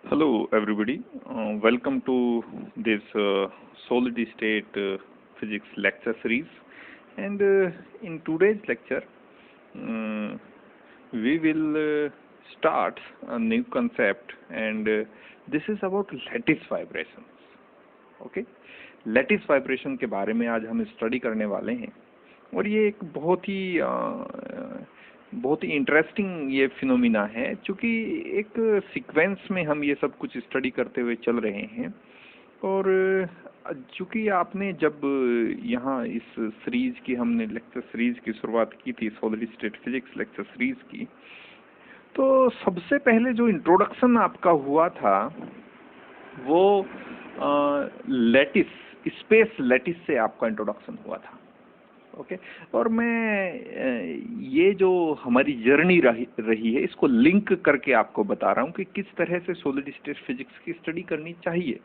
Hello, everybody. Welcome to this solid state physics lecture series. And in today's lecture, we will start a new concept, and this is about lattice vibrations. Okay, lattice vibration के बारे में आज हम study करने वाले हैं और ये एक बहुत ही इंटरेस्टिंग ये फिनोमिना है, क्योंकि एक सीक्वेंस में हम ये सब कुछ स्टडी करते हुए चल रहे हैं। और चूँकि आपने जब यहाँ इस सीरीज की हमने लेक्चर सीरीज की शुरुआत की थी, solid state physics lecture series की, तो सबसे पहले जो इंट्रोडक्शन आपका हुआ था वो लैटिस, स्पेस लैटिस से आपका इंट्रोडक्शन हुआ था। ओके, और मैं ये जो हमारी जर्नी रही है इसको लिंक करके आपको बता रहा हूँ कि किस तरह से सॉलिड स्टेट फिजिक्स की स्टडी करनी चाहिए।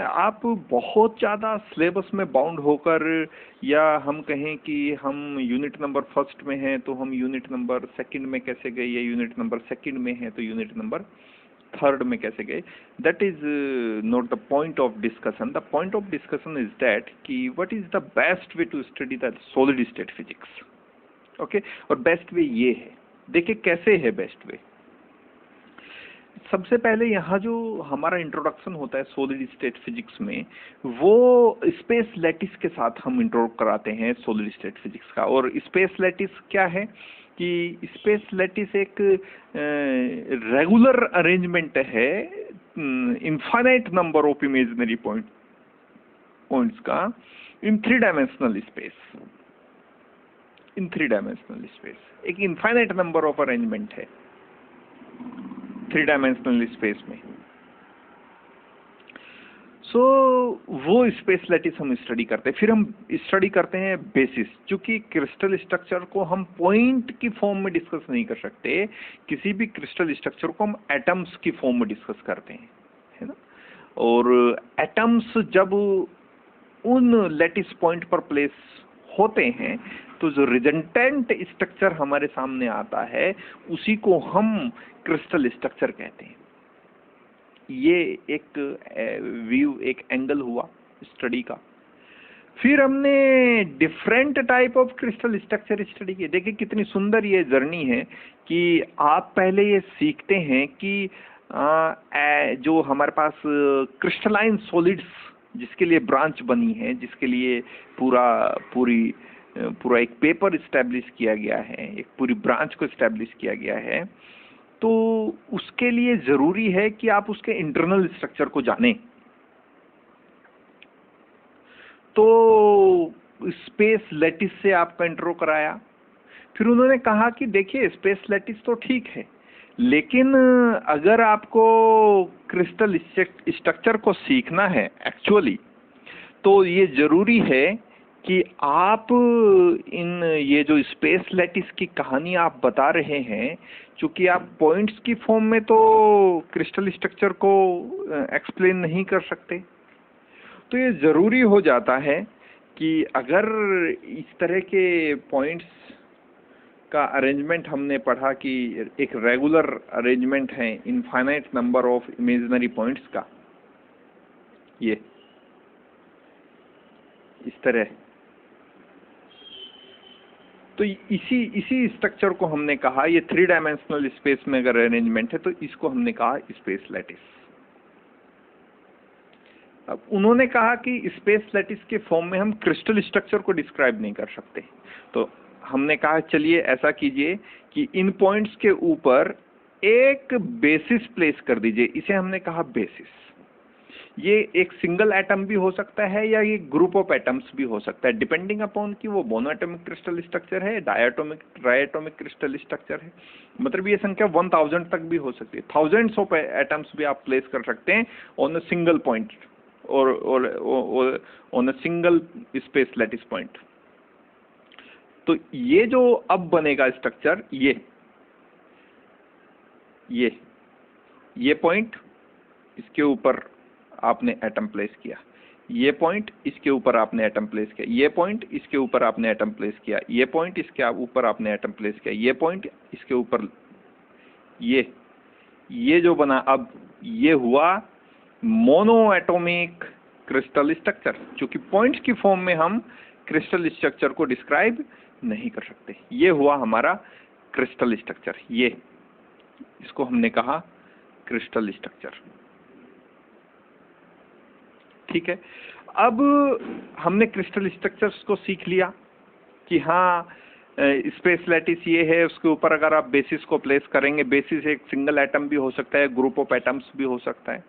आप बहुत ज़्यादा सिलेबस में बाउंड होकर, या हम कहें कि हम यूनिट नंबर फर्स्ट में हैं तो हम यूनिट नंबर सेकंड में कैसे गए, या यूनिट नंबर सेकंड में हैं तो यूनिट नंबर थर्ड में कैसे गए, that is not the point of discussion. The point of discussion is that कि what is the best way to study the solid state physics. Okay, और best way ये है, देखिए कैसे है बेस्ट वे। सबसे पहले यहाँ जो हमारा इंट्रोडक्शन होता है सॉलिड स्टेट फिजिक्स में, वो स्पेस लैटिस के साथ हम इंट्रो कराते हैं सॉलिड स्टेट फिजिक्स का। और स्पेस लैटिस क्या है कि स्पेस लैटिस एक रेगुलर अरेंजमेंट है infinite number of imaginary points का इन थ्री डायमेंशनल स्पेस। एक इनफाइनाइट नंबर ऑफ अरेंजमेंट है थ्री डायमेंशनल स्पेस में। सो वो स्पेस लैटिस हम स्टडी करते हैं। फिर हम स्टडी करते हैं बेसिस, क्योंकि क्रिस्टल स्ट्रक्चर को हम पॉइंट की फॉर्म में डिस्कस नहीं कर सकते, किसी भी क्रिस्टल स्ट्रक्चर को हम एटम्स की फॉर्म में डिस्कस करते हैं, है ना। और एटम्स जब उन लैटिस पॉइंट पर प्लेस होते हैं तो जो रिजल्टेंट स्ट्रक्चर हमारे सामने आता है उसी को हम क्रिस्टल स्ट्रक्चर कहते हैं। ये एक व्यू, एक एंगल हुआ स्टडी का। फिर हमने different type of crystal structure study किए। देखिए कितनी सुंदर ये जर्नी है कि आप पहले ये सीखते हैं कि जो हमारे पास क्रिस्टलाइन सॉलिड्स जिसके लिए ब्रांच बनी है, जिसके लिए पूरा एक पेपर इस्टेब्लिश किया गया है, एक पूरी ब्रांच को इस्टेब्लिश किया गया है, तो उसके लिए जरूरी है कि आप उसके इंटरनल स्ट्रक्चर को जानें। तो स्पेस लैटिस से आपका इंट्रो कराया। फिर उन्होंने कहा कि देखिए स्पेस लैटिस तो ठीक है, लेकिन अगर आपको क्रिस्टल स्ट्रक्चर को सीखना है एक्चुअली, तो ये जरूरी है कि आप ये जो स्पेस लैटिस की कहानी आप बता रहे हैं, क्योंकि आप पॉइंट्स की फॉर्म में तो क्रिस्टल स्ट्रक्चर को एक्सप्लेन नहीं कर सकते, तो ये ज़रूरी हो जाता है कि अगर इस तरह के पॉइंट्स का अरेंजमेंट हमने पढ़ा कि एक रेगुलर अरेंजमेंट है infinite number of imaginary points का, ये इस तरह, तो इसी स्ट्रक्चर को हमने कहा, ये थ्री डायमेंशनल स्पेस में अगर अरेंजमेंट है तो इसको हमने कहा स्पेस लैटिस। अब उन्होंने कहा कि स्पेस लैटिस के फॉर्म में हम क्रिस्टल स्ट्रक्चर को डिस्क्राइब नहीं कर सकते, तो हमने कहा चलिए ऐसा कीजिए कि इन पॉइंट्स के ऊपर एक बेसिस प्लेस कर दीजिए। इसे हमने कहा बेसिस। ये एक सिंगल एटम भी हो सकता है या ये ग्रुप ऑफ एटम्स भी हो सकता है, डिपेंडिंग अपॉन कि वो मोनोएटॉमिक क्रिस्टल स्ट्रक्चर है, ट्राइएटॉमिक क्रिस्टल स्ट्रक्चर है। मतलब ये संख्या 1000 तक भी हो सकती है, थाउजेंड्स ऑफ एटम्स भी आप प्लेस कर सकते हैं ऑन अ सिंगल पॉइंट और on a single space lattice point. तो ये जो अब बनेगा स्ट्रक्चर, ये पॉइंट, इसके ऊपर आपने एटम प्लेस किया, ये पॉइंट इसके ऊपर आपने एटम प्लेस किया, ये पॉइंट इसके ऊपर आपने एटम प्लेस किया, ये पॉइंट इसके ऊपर आपने एटम प्लेस किया, ये पॉइंट इसके ऊपर, ये जो बना, अब ये हुआ मोनो एटॉमिक क्रिस्टल स्ट्रक्चर, क्योंकि पॉइंट्स की फॉर्म में हम क्रिस्टल स्ट्रक्चर को डिस्क्राइब नहीं कर सकते। ये हुआ हमारा क्रिस्टल स्ट्रक्चर, ये इसको हमने कहा क्रिस्टल स्ट्रक्चर। ठीक है, अब हमने क्रिस्टल स्ट्रक्चर्स को सीख लिया कि हाँ स्पेस लैटिस ये है, उसके ऊपर अगर आप बेसिस को प्लेस करेंगे, बेसिस एक सिंगल एटम भी हो सकता है, ग्रुप ऑफ एटम्स भी हो सकता है,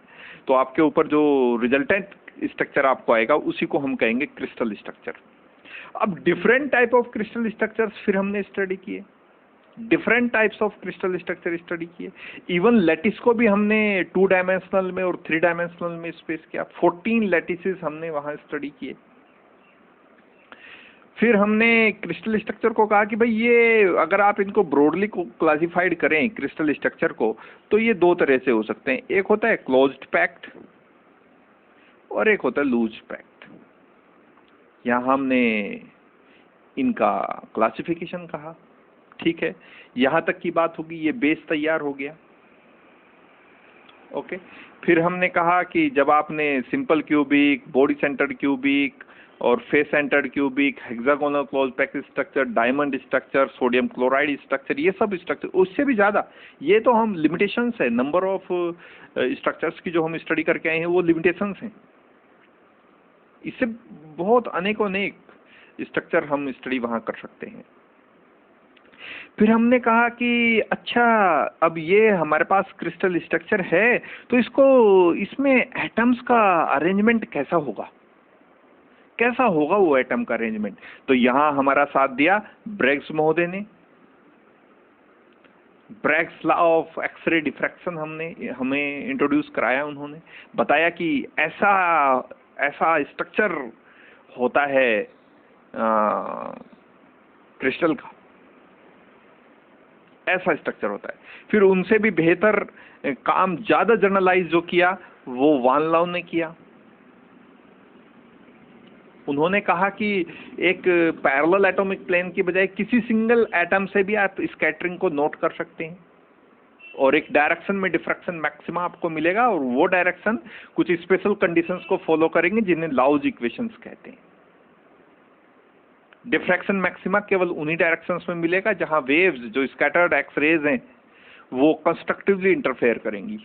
तो आपके ऊपर जो रिजल्टेंट स्ट्रक्चर आपको आएगा उसी को हम कहेंगे क्रिस्टल स्ट्रक्चर। अब different type of crystal structures फिर हमने स्टडी किए, different types of crystal structure study किए। इवन लैटिस को भी हमने 2 डायमेंशनल में और 3 डायमेंशनल में स्पेस किया, 14 लैटिसेस हमने वहां स्टडी किए। फिर हमने क्रिस्टल स्ट्रक्चर को कहा कि भाई ये अगर आप इनको ब्रॉडली क्लासिफाइड करें क्रिस्टल स्ट्रक्चर को, तो ये 2 तरह से हो सकते हैं, एक होता है क्लोज्ड पैक्ट और एक होता है लूज पैक्ट। यहाँ हमने इनका क्लासिफिकेशन कहा। ठीक है, यहां तक की बात होगी, ये बेस तैयार हो गया। ओके, फिर हमने कहा कि जब आपने simple cubic, body centred cubic और face centred cubic, hexagonal close packed structure, diamond structure, sodium chloride structure, ये सब स्ट्रक्चर, उससे भी ज्यादा, ये तो हम लिमिटेशंस है, नंबर ऑफ स्ट्रक्चर्स की जो हम स्टडी करके आए हैं वो लिमिटेशंस हैं। इससे बहुत अनेक स्ट्रक्चर हम स्टडी वहां कर सकते हैं। फिर हमने कहा कि अच्छा अब ये हमारे पास क्रिस्टल स्ट्रक्चर है, तो इसमें एटम्स का अरेंजमेंट कैसा होगा, कैसा होगा वो एटम का अरेंजमेंट। तो यहां हमारा साथ दिया ब्रैग्स महोदय ने, Bragg's law of X-ray diffraction हमें इंट्रोड्यूस कराया। उन्होंने बताया कि ऐसा स्ट्रक्चर होता है क्रिस्टल का, ऐसा स्ट्रक्चर होता है। फिर उनसे भी बेहतर काम ज्यादा जर्नलाइज जो किया वो वान लाउ ने किया। उन्होंने कहा कि एक पैरेलल एटॉमिक प्लेन की बजाय किसी सिंगल एटम से भी आप स्कैटरिंग को नोट कर सकते हैं और एक डायरेक्शन में डिफ्रैक्शन मैक्सिमा आपको मिलेगा, और वो डायरेक्शन कुछ स्पेशल कंडीशंस को फॉलो करेंगे जिन्हें लाउज इक्वेशंस कहते हैं। डिफ्रैक्शन मैक्सिमा केवल उन्हीं डायरेक्शंस में मिलेगा जहां वेव्स जो स्कैटर्ड एक्स रेज हैं वो कंस्ट्रक्टिवली इंटरफेयर करेंगी।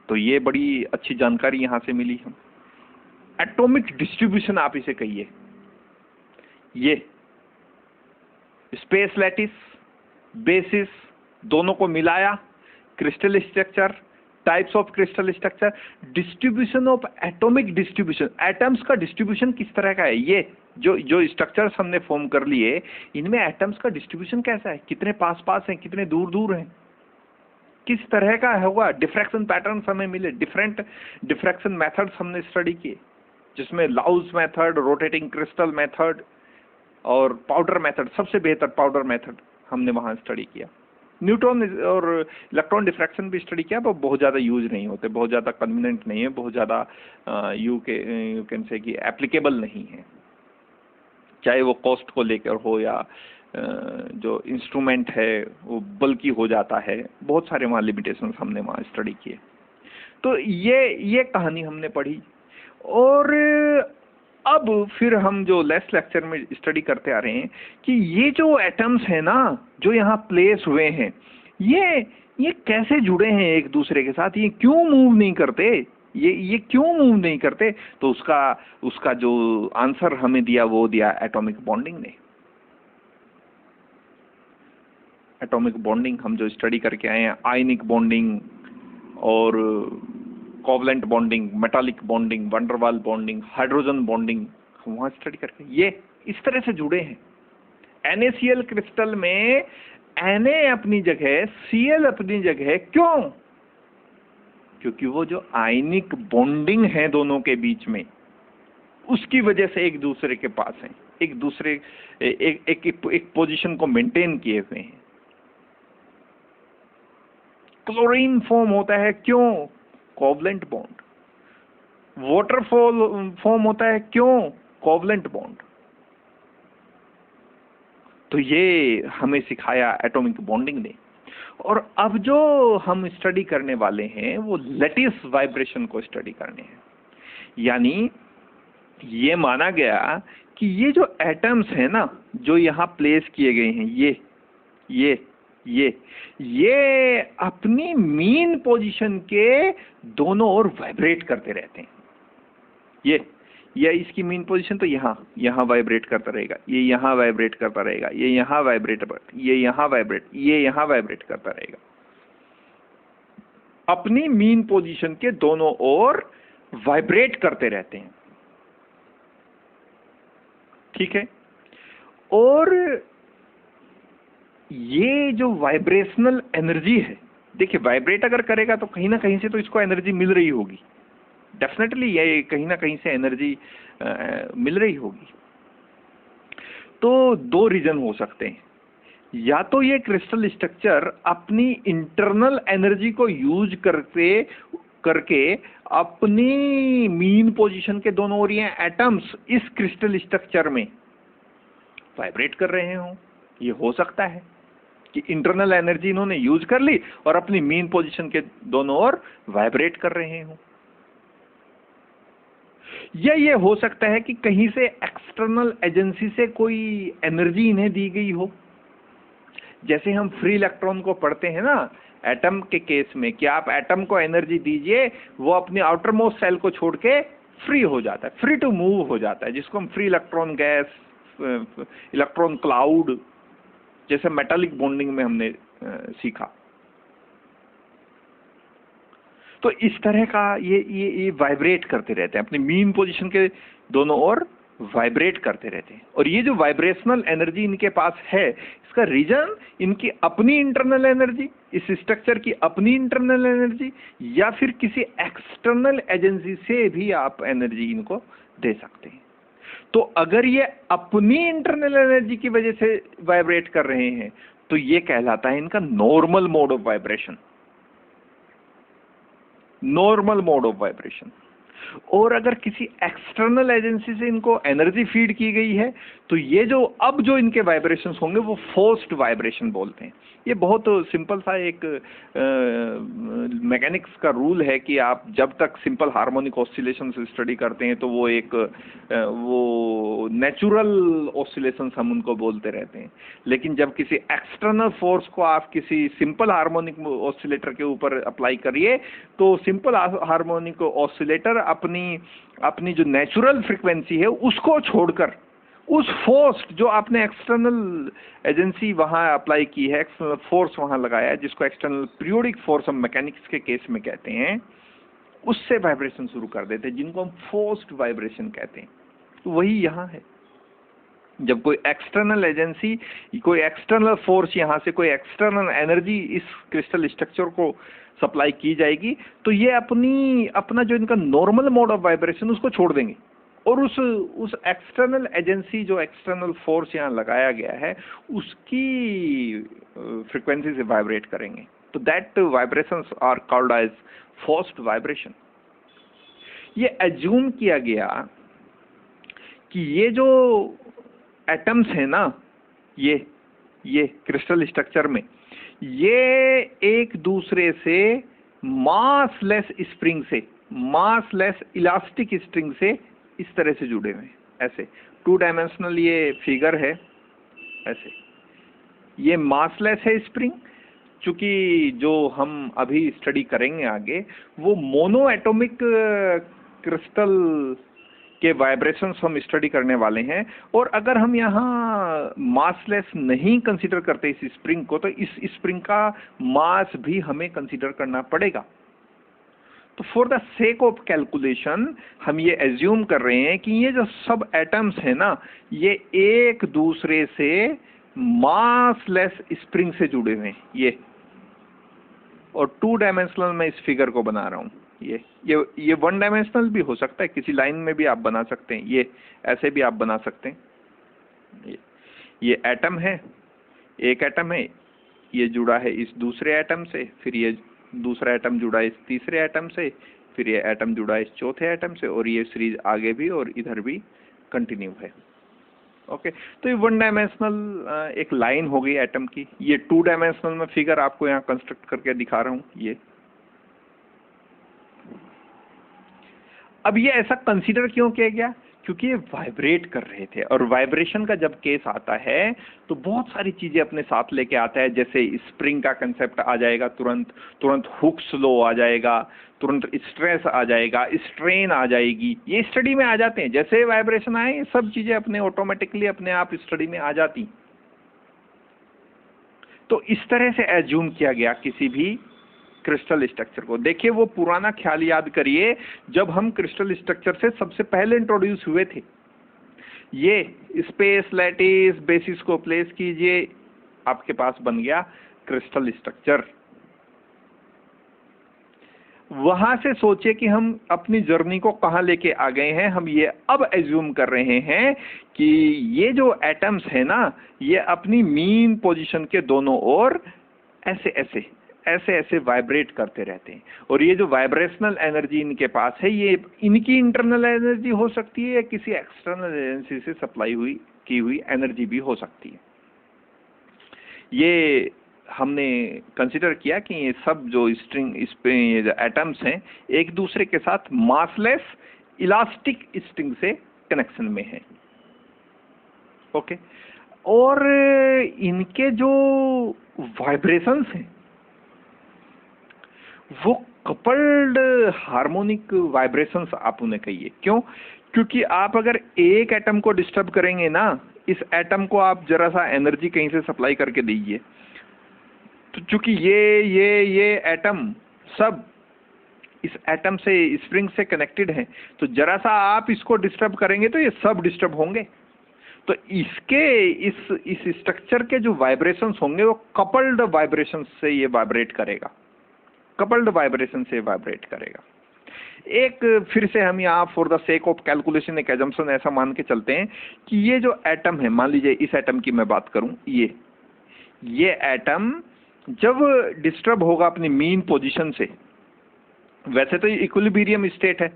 तो ये बड़ी अच्छी जानकारी यहां से मिली हम। एटॉमिक डिस्ट्रीब्यूशन आप इसे कहिए, ये स्पेस लैटिस, बेसिस दोनों को मिलाया, crystal structure, types of crystal structure, distribution of atomic distribution, atoms का डिस्ट्रीब्यूशन किस तरह का है, ये जो स्ट्रक्चर्स हमने फॉर्म कर लिए इनमें एटम्स का डिस्ट्रीब्यूशन कैसा है, कितने पास पास हैं, कितने दूर दूर हैं, किस तरह का होगा, डिफ्रैक्शन पैटर्न्स हमें मिले, डिफरेंट डिफ्रैक्शन मेथड्स हमने स्टडी किए जिसमें Laue's method, rotating crystal method और पाउडर मेथड, सबसे बेहतर पाउडर मेथड हमने वहां स्टडी किया। न्यूट्रॉन और इलेक्ट्रॉन डिफ्रैक्शन भी स्टडी किया, पर बहुत ज़्यादा यूज नहीं होते, बहुत ज़्यादा कन्वीनियंट नहीं है, बहुत ज़्यादा यू कैन से कि एप्लीकेबल नहीं है, चाहे वो कॉस्ट को लेकर हो या जो इंस्ट्रूमेंट है वो बल्कि हो जाता है, बहुत सारे वहाँ लिमिटेशंस हमने वहाँ स्टडी किए। तो ये कहानी हमने पढ़ी। और अब फिर हम जो लास्ट लेक्चर में स्टडी करते आ रहे हैं कि ये जो एटम्स हैं ना जो यहाँ प्लेस हुए हैं, ये कैसे जुड़े हैं एक दूसरे के साथ, ये क्यों मूव नहीं करते, ये क्यों मूव नहीं करते। तो उसका जो आंसर हमें दिया वो दिया एटॉमिक बॉन्डिंग ने। एटॉमिक बॉन्डिंग हम जो स्टडी करके आए हैं, आयनिक बॉन्डिंग और covalent bonding, metallic bonding, van der Waals bonding, hydrogen bonding, हम वहां स्टडी करके ये इस तरह से जुड़े हैं। NaCl क्रिस्टल में Na अपनी जगह, Cl अपनी जगह, क्यों? क्योंकि वो जो आयनिक बॉन्डिंग है दोनों के बीच में, उसकी वजह से एक दूसरे के पास हैं, एक दूसरे एक पोजीशन को मेंटेन किए हुए हैं। क्लोरीन फॉर्म होता है क्यों? Covalent bond. वाटर फॉर्म होता है क्यों? Covalent bond. तो ये हमें सिखाया एटॉमिक बॉन्डिंग ने। और अब जो हम स्टडी करने वाले हैं वो लैटिस वाइब्रेशन को स्टडी करने हैं। यानी ये माना गया कि ये जो एटम्स हैं ना, जो यहाँ प्लेस किए गए हैं, ये ये अपनी मीन पोजीशन के दोनों ओर वाइब्रेट करते रहते हैं। ये इसकी मीन पोजीशन तो यहाँ वाइब्रेट करता रहेगा, ये यहाँ वाइब्रेट करता रहेगा, ये यहाँ वाइब्रेट करता रहेगा। अपनी मीन पोजीशन के दोनों ओर वाइब्रेट करते रहते हैं, ठीक है। और ये जो वाइब्रेशनल एनर्जी है, देखिए वाइब्रेट अगर करेगा तो कहीं ना कहीं से तो इसको एनर्जी मिल रही होगी, डेफिनेटली ये कहीं ना कहीं से एनर्जी मिल रही होगी। तो दो रीजन हो सकते हैं, या तो ये क्रिस्टल स्ट्रक्चर अपनी इंटरनल एनर्जी को यूज करके अपनी मीन पोजीशन के दोनों ओर ये एटम्स इस क्रिस्टल स्ट्रक्चर में वाइब्रेट कर रहे हों। ये हो सकता है कि इंटरनल एनर्जी इन्होंने यूज कर ली और अपनी मीन पोजीशन के दोनों ओर वाइब्रेट कर रहे हों। या ये हो सकता है कि कहीं से एक्सटर्नल एजेंसी से कोई एनर्जी इन्हें दी गई हो। जैसे हम फ्री इलेक्ट्रॉन को पढ़ते हैं ना एटम के केस में, कि आप एटम को एनर्जी दीजिए, वो अपने आउटर मोस्ट सेल को छोड़ के फ्री हो जाता है, फ्री टू मूव हो जाता है, जिसको हम free electron gas, electron cloud जैसे मेटालिक बॉन्डिंग में हमने सीखा। तो इस तरह का ये वाइब्रेट करते रहते हैं, अपनी मीन पोजीशन के दोनों ओर वाइब्रेट करते रहते हैं। और ये जो वाइब्रेशनल एनर्जी इनके पास है, इसका रीजन इनकी अपनी इंटरनल एनर्जी, इस स्ट्रक्चर की अपनी इंटरनल एनर्जी, या फिर किसी एक्सटर्नल एजेंसी से भी आप एनर्जी इनको दे सकते हैं। तो अगर ये अपनी इंटरनल एनर्जी की वजह से वाइब्रेट कर रहे हैं तो ये कहलाता है इनका normal mode of vibration, normal mode of vibration. और अगर किसी एक्सटर्नल एजेंसी से इनको एनर्जी फीड की गई है तो ये जो अब जो इनके वाइब्रेशंस होंगे वो फोर्स्ड वाइब्रेशन बोलते हैं। ये बहुत सिंपल सा एक मैकेनिक्स का रूल है कि आप जब तक सिंपल हार्मोनिक ऑसिलेशंस स्टडी करते हैं तो वो एक वो नेचुरल ऑसिलेशंस हम उनको बोलते रहते हैं। लेकिन जब किसी एक्सटर्नल फोर्स को आप किसी सिंपल हार्मोनिक ऑसिलेटर के ऊपर अप्लाई करिए तो सिंपल हार्मोनिक ऑसिलेटर अपनी जो नेचुरल फ्रीक्वेंसी है उसको छोड़कर उस फोर्स जो आपने एक्सटर्नल एजेंसी वहां अप्लाई की है, एक्सटर्नल फोर्स वहां लगाया है, जिसको एक्सटर्नल पीरियोडिक फोर्स हम मैकेनिक्स के केस में कहते हैं, उससे वाइब्रेशन शुरू कर देते हैं, जिनको हम फोर्स्ड वाइब्रेशन कहते हैं। तो वही यहाँ है, जब कोई एक्सटर्नल एजेंसी, कोई एक्सटर्नल फोर्स, यहाँ से कोई एक्सटर्नल एनर्जी इस क्रिस्टल स्ट्रक्चर को सप्लाई की जाएगी तो ये अपना जो इनका नॉर्मल मोड ऑफ वाइब्रेशन उसको छोड़ देंगे और उस एक्सटर्नल एजेंसी, जो एक्सटर्नल फोर्स यहाँ लगाया गया है, उसकी फ्रीक्वेंसी से वाइब्रेट करेंगे। तो that vibrations are called as forced vibration. ये एज्यूम किया गया कि ये जो एटम्स हैं ना, ये क्रिस्टल स्ट्रक्चर में, ये एक दूसरे से मासलेस स्प्रिंग से, मासलेस इलास्टिक स्प्रिंग से इस तरह से जुड़े हुए हैं। ऐसे 2 डायमेंशनल ये फिगर है, ऐसे ये मासलेस है स्प्रिंग, चूंकि जो हम अभी स्टडी करेंगे आगे वो मोनो एटॉमिक क्रिस्टल के वाइब्रेशंस हम स्टडी करने वाले हैं। और अगर हम यहाँ मासलेस नहीं कंसीडर करते इस स्प्रिंग को, तो इस स्प्रिंग का मास भी हमें कंसीडर करना पड़ेगा। तो for the sake of calculation हम ये एज्यूम कर रहे हैं कि ये जो सब एटम्स है ना, ये एक दूसरे से मासलेस स्प्रिंग से जुड़े हुए हैं। ये और 2 डायमेंशनल में इस फिगर को बना रहा हूँ। ये 1 डायमेंशनल भी हो सकता है, किसी लाइन में भी आप बना सकते हैं, ये ऐसे भी आप बना सकते हैं। ये एटम है, एक एटम है, ये जुड़ा है इस दूसरे एटम से, फिर ये दूसरा एटम जुड़ा है इस तीसरे एटम से, फिर ये एटम जुड़ा है इस चौथे एटम से, और ये सीरीज आगे भी और इधर भी कंटिन्यू है। ओके, तो ये 1 डायमेंशनल एक लाइन हो गई एटम की। ये 2 डायमेंशनल में फिगर आपको यहाँ कंस्ट्रक्ट करके दिखा रहा हूँ ये। अब ये ऐसा कंसीडर क्यों किया गया? क्योंकि ये वाइब्रेट कर रहे थे, और वाइब्रेशन का जब केस आता है तो बहुत सारी चीजें अपने साथ लेके आता है। जैसे स्प्रिंग का कंसेप्ट आ जाएगा, तुरंत हुक्स लॉ आ जाएगा, तुरंत स्ट्रेस आ जाएगा, स्ट्रेन आ जाएगी। ये स्टडी में आ जाते हैं, जैसे वाइब्रेशन आए ये सब चीजें अपने ऑटोमेटिकली अपने आप स्टडी में आ जाती। तो इस तरह से एज्यूम किया गया किसी भी क्रिस्टल स्ट्रक्चर को। देखिए वो पुराना ख्याल याद करिए, जब हम क्रिस्टल स्ट्रक्चर से सबसे पहले इंट्रोड्यूस हुए थे, ये स्पेस लैटिस बेसिस को प्लेस कीजिए, आपके पास बन गया क्रिस्टल स्ट्रक्चर। वहां से सोचिए कि हम अपनी जर्नी को कहां लेके आ गए हैं। हम ये अब एज्यूम कर रहे हैं कि ये जो एटम्स है ना, ये अपनी मीन पोजीशन के दोनों ओर ऐसे ऐसे ऐसे ऐसे वाइब्रेट करते रहते हैं। और ये जो वाइब्रेशनल एनर्जी इनके पास है, ये इनकी इंटरनल एनर्जी हो सकती है या किसी एक्सटर्नल एजेंसी से सप्लाई की हुई एनर्जी भी हो सकती है। ये हमने कंसिडर किया कि ये सब जो स्ट्रिंग इस पे ये जो एटम्स हैं एक दूसरे के साथ मासलेस इलास्टिक स्ट्रिंग से कनेक्शन में है। ओके, और इनके जो वाइब्रेशंस हैं वो कपल्ड हार्मोनिक वाइब्रेशंस आप उन्हें कहिए। क्यों? क्योंकि आप अगर एक एटम को डिस्टर्ब करेंगे ना, इस एटम को आप जरा सा एनर्जी कहीं से सप्लाई करके दीजिए, तो चूंकि ये एटम सब इस एटम से स्प्रिंग से कनेक्टेड हैं, तो जरा सा आप इसको डिस्टर्ब करेंगे तो ये सब डिस्टर्ब होंगे। तो इसके इस स्ट्रक्चर के जो वाइब्रेशंस होंगे वो कपल्ड वाइब्रेशंस से ये वाइब्रेट करेगा, कपल्ड वाइब्रेशन से वाइब्रेट करेगा। एक फिर से हम यहाँ for the sake of calculation एक एजम्पशन ऐसा मान के चलते हैं कि ये जो एटम है, मान लीजिए इस एटम की मैं बात करूं, ये एटम जब डिस्टर्ब होगा अपनी मीन पोजीशन से, वैसे तो ये इक्विलिब्रियम स्टेट है,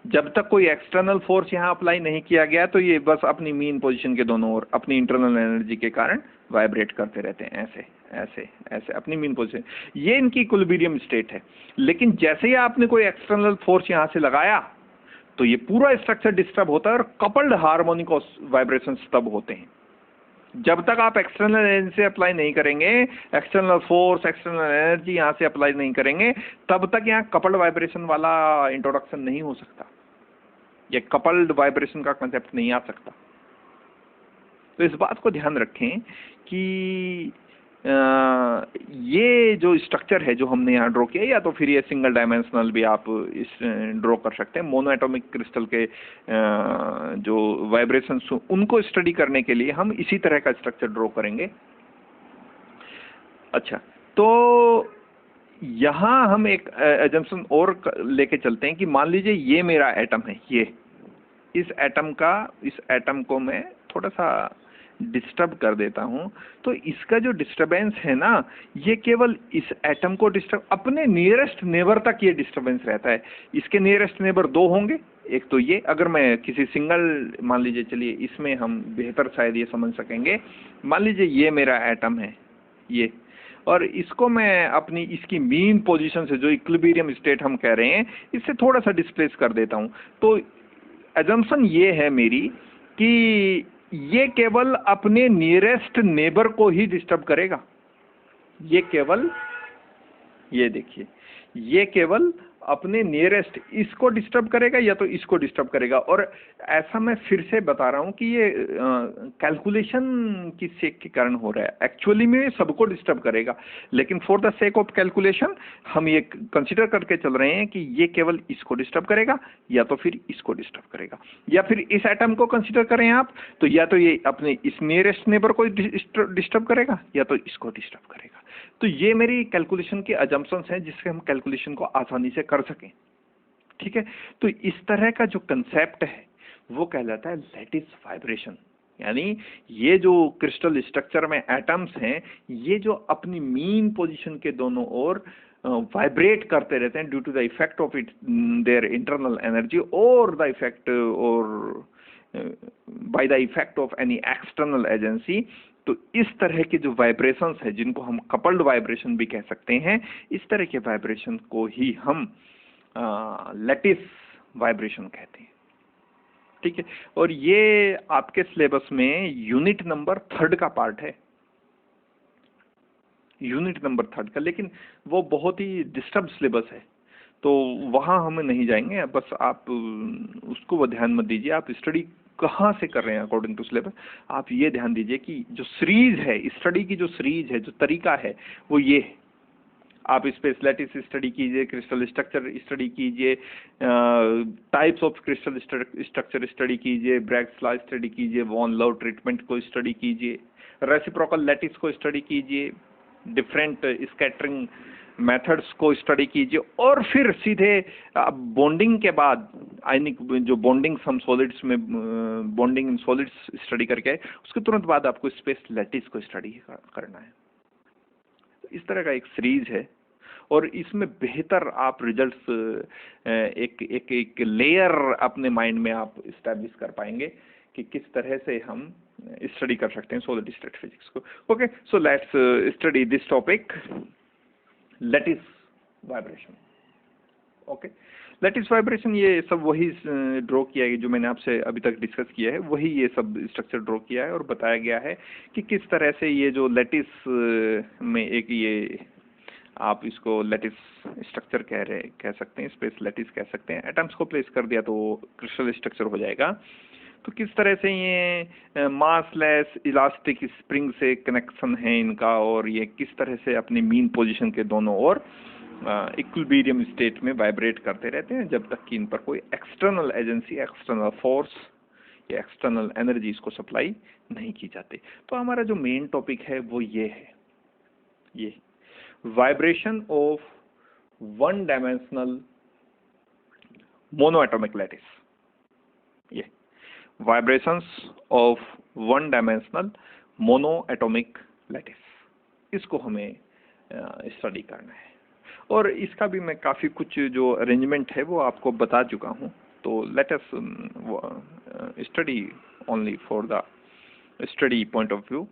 जब तक कोई एक्सटर्नल फोर्स यहाँ अप्लाई नहीं किया गया तो ये बस अपनी मीन पोजीशन के दोनों ओर अपनी इंटरनल एनर्जी के कारण वाइब्रेट करते रहते हैं, ऐसे ऐसे ऐसे अपनी मीन पोजीशन। ये इनकी इक्विलिब्रियम स्टेट है। लेकिन जैसे ही आपने कोई एक्सटर्नल फोर्स यहाँ से लगाया तो ये पूरा स्ट्रक्चर डिस्टर्ब होता है, और कपल्ड हार्मोनिक वाइब्रेशंस तब होते हैं। जब तक आप एक्सटर्नल एनर्जी से अप्लाई नहीं करेंगे, एक्सटर्नल फोर्स एक्सटर्नल एनर्जी यहाँ से अप्लाई नहीं करेंगे, तब तक यहाँ कपल्ड वाइब्रेशन वाला इंट्रोडक्शन नहीं हो सकता, ये कपल्ड वाइब्रेशन का कंसेप्ट नहीं आ सकता। तो इस बात को ध्यान रखें कि ये जो स्ट्रक्चर है जो हमने यहाँ ड्रॉ किया, या तो फिर ये सिंगल डायमेंशनल भी आप इस ड्रॉ कर सकते हैं। मोनोएटॉमिक क्रिस्टल के जो वाइब्रेशंस उनको स्टडी करने के लिए हम इसी तरह का स्ट्रक्चर ड्रॉ करेंगे। अच्छा, तो यहाँ हम एक एजम्पशन और लेके चलते हैं कि मान लीजिए ये मेरा एटम है, ये इस एटम को मैं थोड़ा सा डिस्टर्ब कर देता हूं, तो इसका जो डिस्टरबेंस है ना, ये केवल इस एटम को डिस्टर्ब, अपने नियरेस्ट नेबर तक ये डिस्टरबेंस रहता है। इसके नियरेस्ट नेबर दो होंगे, एक तो ये, अगर मैं किसी सिंगल, मान लीजिए, चलिए इसमें हम बेहतर शायद ये समझ सकेंगे, मान लीजिए ये मेरा एटम है ये, और इसको मैं अपनी इसकी मीन पोजीशन से, जो इक्विलिब्रियम स्टेट हम कह रहे हैं, इससे थोड़ा सा डिस्प्लेस कर देता हूं। तो एजम्पशन ये है मेरी कि ये केवल अपने नियरेस्ट नेबर को ही डिस्टर्ब करेगा। ये केवल, ये देखिए, ये केवल अपने नियरेस्ट इसको डिस्टर्ब करेगा या तो इसको डिस्टर्ब करेगा। और ऐसा मैं फिर से बता रहा हूं कि ये कैलकुलेशन की सेक के कारण हो रहा है, एक्चुअली में सबको डिस्टर्ब करेगा, लेकिन for the sake of calculation हम ये कंसिडर करके चल रहे हैं कि ये केवल इसको डिस्टर्ब करेगा या तो फिर इसको डिस्टर्ब करेगा। या फिर इस एटम को कंसिडर करें आप, तो या तो ये अपने इस नियरेस्ट नेबर को डिस्टर्ब करेगा या तो इसको डिस्टर्ब करेगा। तो ये मेरी कैलकुलेशन के अजम्पशंस हैं जिससे हम कैलकुलेशन को आसानी से कर सकें। ठीक है, तो इस तरह का जो कंसेप्ट है वो कहलाता है लैटिस वाइब्रेशन। यानी ये जो क्रिस्टल स्ट्रक्चर में एटम्स हैं, ये जो अपनी मीन पोजीशन के दोनों ओर वाइब्रेट करते रहते हैं due to the effect of it their internal energy, और the effect or by the effect of any external agency, तो इस तरह के जो वाइब्रेशंस है जिनको हम कपल्ड वाइब्रेशन भी कह सकते हैं, इस तरह के वाइब्रेशन को ही हम लैटिस वाइब्रेशन कहते हैं। ठीक है, और ये आपके सिलेबस में यूनिट नंबर 3 का पार्ट है, यूनिट नंबर 3 का, लेकिन वो बहुत ही डिस्टर्ब सिलेबस है, तो वहाँ हम नहीं जाएंगे। बस आप उसको वो ध्यान मत दीजिए, आप स्टडी कहाँ से कर रहे हैं अकॉर्डिंग टू सिलेबस, आप ये ध्यान दीजिए कि जो सीरीज है, स्टडी की जो सीरीज है, जो तरीका है, वो ये है। आप स्पेस लैटिस स्टडी कीजिए, क्रिस्टल स्ट्रक्चर स्टडी कीजिए, types of crystal structure study कीजिए, ब्रैग्स लॉ स्टडी कीजिए, वॉन लव ट्रीटमेंट को स्टडी कीजिए, रेसिप्रोकल लैटिस को स्टडी कीजिए, डिफरेंट स्कैटरिंग मेथड्स को स्टडी कीजिए, और फिर सीधे बॉन्डिंग के बाद आयनिक जो बॉन्डिंग हम सॉलिड्स में बॉन्डिंग इन सॉलिड्स स्टडी करके आए, उसके तुरंत बाद आपको स्पेस लैटिस को स्टडी करना है। इस तरह का एक सीरीज है, और इसमें बेहतर आप रिजल्ट्स एक लेयर अपने माइंड में आप इस्टेब्लिश कर पाएंगे कि किस तरह से हम स्टडी कर सकते हैं सॉलिड स्टेट फिजिक्स को। Okay, so let's study this topic, lattice vibration. Okay, lattice vibration, ये सब वही ड्रॉ किया है जो मैंने आपसे अभी तक डिस्कस किया है, वही ये सब स्ट्रक्चर ड्रॉ किया है और बताया गया है कि किस तरह से ये जो लैटिस में एक ये आप इसको लैटिस स्ट्रक्चर कह सकते हैं, स्पेस लैटिस कह सकते हैं। एटम्स को प्लेस कर दिया तो क्रिस्टल स्ट्रक्चर हो जाएगा। तो किस तरह से ये मासलेस इलास्टिक स्प्रिंग से कनेक्शन है इनका, और ये किस तरह से अपनी मीन पोजीशन के दोनों ओर इक्विलिब्रियम स्टेट में वाइब्रेट करते रहते हैं जब तक कि इन पर कोई एक्सटर्नल एजेंसी, एक्सटर्नल फोर्स या एक्सटर्नल एनर्जी इसको सप्लाई नहीं की जाती। तो हमारा जो मेन टॉपिक है वो ये है, ये vibration of one dimensional monoatomic lattice, ये vibrations of one dimensional monoatomic lattice, इसको हमें स्टडी करना है। और इसका भी मैं काफ़ी कुछ जो अरेंजमेंट है वो आपको बता चुका हूँ। तो let us study only for the study point of view.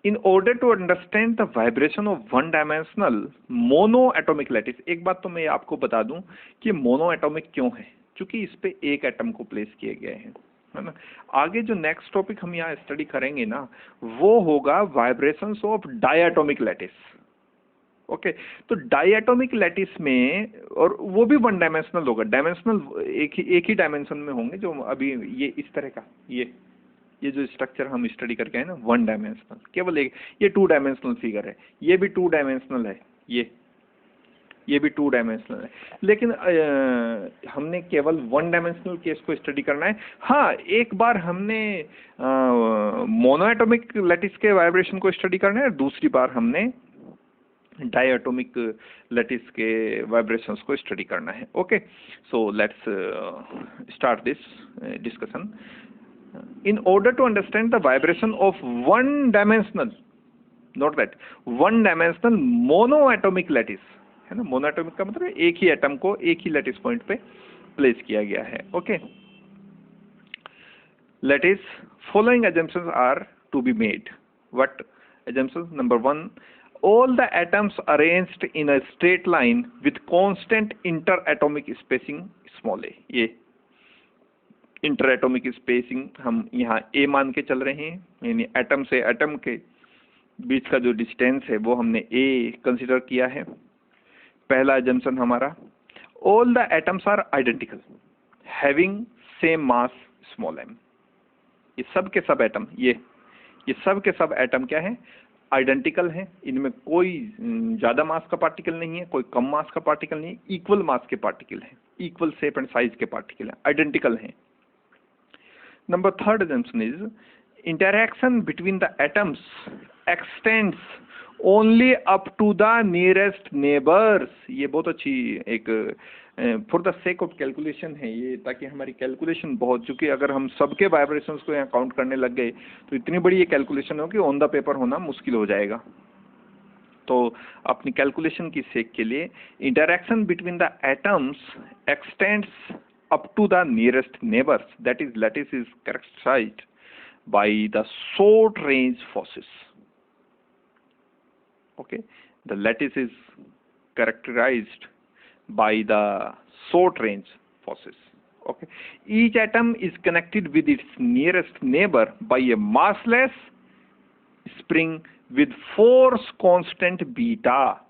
In order to understand the vibration of one dimensional monoatomic lattice, एक बात तो मैं आपको बता दूं कि मोनोएटॉमिक क्यों है, क्योंकि इस पे एक एटम को प्लेस किए गए हैं, है ना। आगे जो नेक्स्ट टॉपिक हम यहाँ स्टडी करेंगे ना, वो होगा वाइब्रेशंस ऑफ डायएटॉमिक लैटिस। ओके, तो डायएटॉमिक लैटिस में, और वो भी वन डायमेंशनल होगा, डायमेंशनल एक ही डायमेंशन में होंगे, जो अभी ये इस तरह का ये जो स्ट्रक्चर हम स्टडी करके हैं ना, वन डायमेंशनल, केवल एक, ये 2 डायमेंशनल फिगर है, ये भी 2 डायमेंशनल है, ये भी 2 डायमेंशनल है, लेकिन हमने केवल 1 डायमेंशनल केस को स्टडी करना है। हाँ, एक बार हमने मोनोएटॉमिक लैटिस के वाइब्रेशन को स्टडी करना है, और दूसरी बार हमने डायएटॉमिक लैटिस के वाइब्रेशंस को स्टडी करना है। Okay, so let's start this discussion. In order to understand the vibration of one dimensional, note that one dimensional monoatomic lattice, है ना, मोनोएटॉमिक का मतलब एक ही एटम को एक ही लैटिस पॉइंट पे प्लेस किया गया है। Okay, lattice, following assumptions are to be made. What assumptions? Number 1, all the atoms arranged in a straight line with constant interatomic spacing small a, ये इंटर एटॉमिक स्पेसिंग हम यहाँ ए मान के चल रहे हैं, यानी एटम से एटम के बीच का जो डिस्टेंस है वो हमने ए कंसिडर किया है। पहला एजम्पशन हमारा, all the atoms are identical having same mass small m। ये सब के सब एटम, ये सब के सब एटम क्या है, आइडेंटिकल हैं, इनमें कोई ज़्यादा मास का पार्टिकल नहीं है, कोई कम मास का पार्टिकल नहीं है, इक्वल मास के पार्टिकल हैं, इक्वल शेप एंड साइज के पार्टिकल हैं, आइडेंटिकल हैं। Number 3rd assumption is interaction between the atoms extends only up to the nearest neighbors। ये बहुत अच्छी एक for the sake of calculation है ये, ताकि हमारी कैलकुलेशन बहुत, चूंकि अगर हम सबके वाइब्रेशंस को यहाँ काउंट करने लग गए तो इतनी बड़ी ये कैलकुलेशन हो कि ऑन द पेपर होना मुश्किल हो जाएगा। तो अपनी कैलकुलेशन की सेक के लिए interaction between the atoms x tends up to the nearest neighbors, that is lattice is characterized by the short range forces. Okay, the lattice is characterized by the short range forces. Okay, each atom is connected with its nearest neighbor by a massless spring with force constant beta.